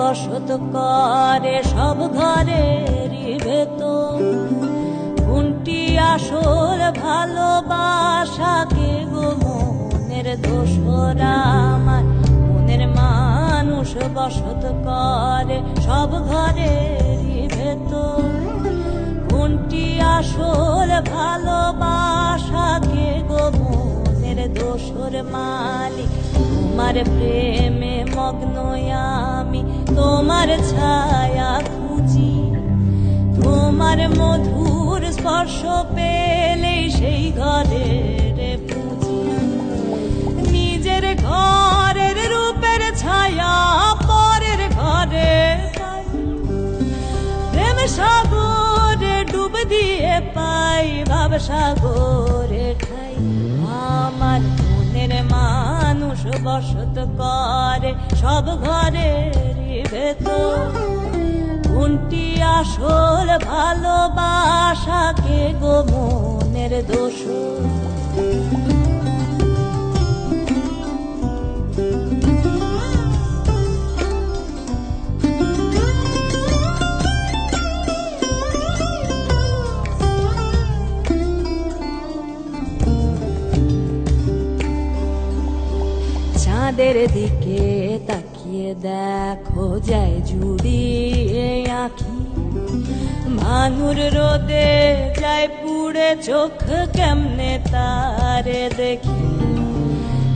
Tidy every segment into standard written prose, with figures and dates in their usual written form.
বসত করে সব ঘরেরই ভেতর। কোনটি আসল ভালোবাসা কে গো মনের দোসরা আমার? মনের মানুষ বসত করে সব ঘরেরই ভেতর। কোনটি আসল ভালোবাসা কে গো মনের দোসর মালিক? তোমার প্রেমে মগ্ন আমি, তোমার ছায়া খুঁজি। তোমার মধুর স্পর্শ পেলেই সেই ঘরের পুঁজি। নিজের ঘরের রূপের ছায়া পরের ঘরে পাই, প্রেম সাগরে ডুব দিয়ে পাই, ভাব সাগরে ঠাই। আমার মনের মানুষ বসত করে সব ঘরেরই ভেতর। কোনটি আসল ভালোবাসা কে গো মনের দোসর? চাঁদের দিকে তাকিয়ে দেখো যায় জুড়িয়ে আঁখি। ভানুর রোদে যায় পুড়ে চোখ কেমনে তারে দেখি।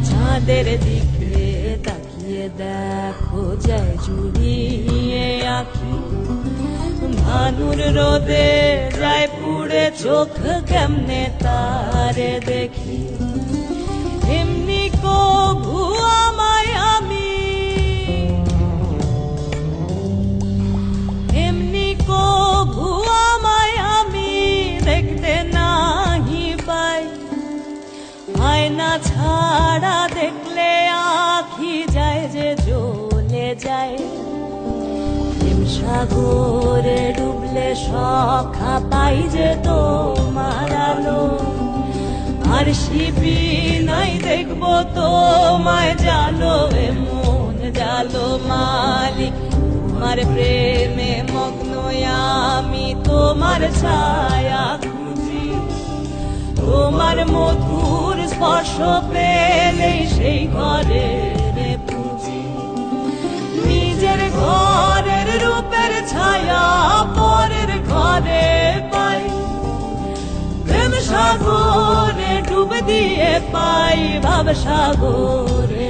চাঁদের দিকে তাকিয়ে দেখো যায় জুড়িয়ে আঁখি। ভানুর রোদে যায় পুড়ে চোখ কেমনে তারে দেখি। এমনি কভু আমায় আমি, এমনি কভু আমায় আমি দেখতে নাহি পাই। আয়না ছাড়া দেখলে আঁখি যায় যে জ্বলে যায়। প্রেম সাগরে ডুবলে সখা পাই যে তোমার আলো। আর শিবি নাই দেখবো তোমায় জালো এমন জালো মালিক। তোমার প্রেমে মগ্ন আমি, তোমার ছায়া খুঁজি। তোমার মধুর স্পর্শ পেলেই সেই ঘরের পুঁজি। নিজের ঘরের রূপের ছায়া পরের ঘরে পাই, প্রেম সাগরে ডুব দিয়ে পাই, ভাব সাগরে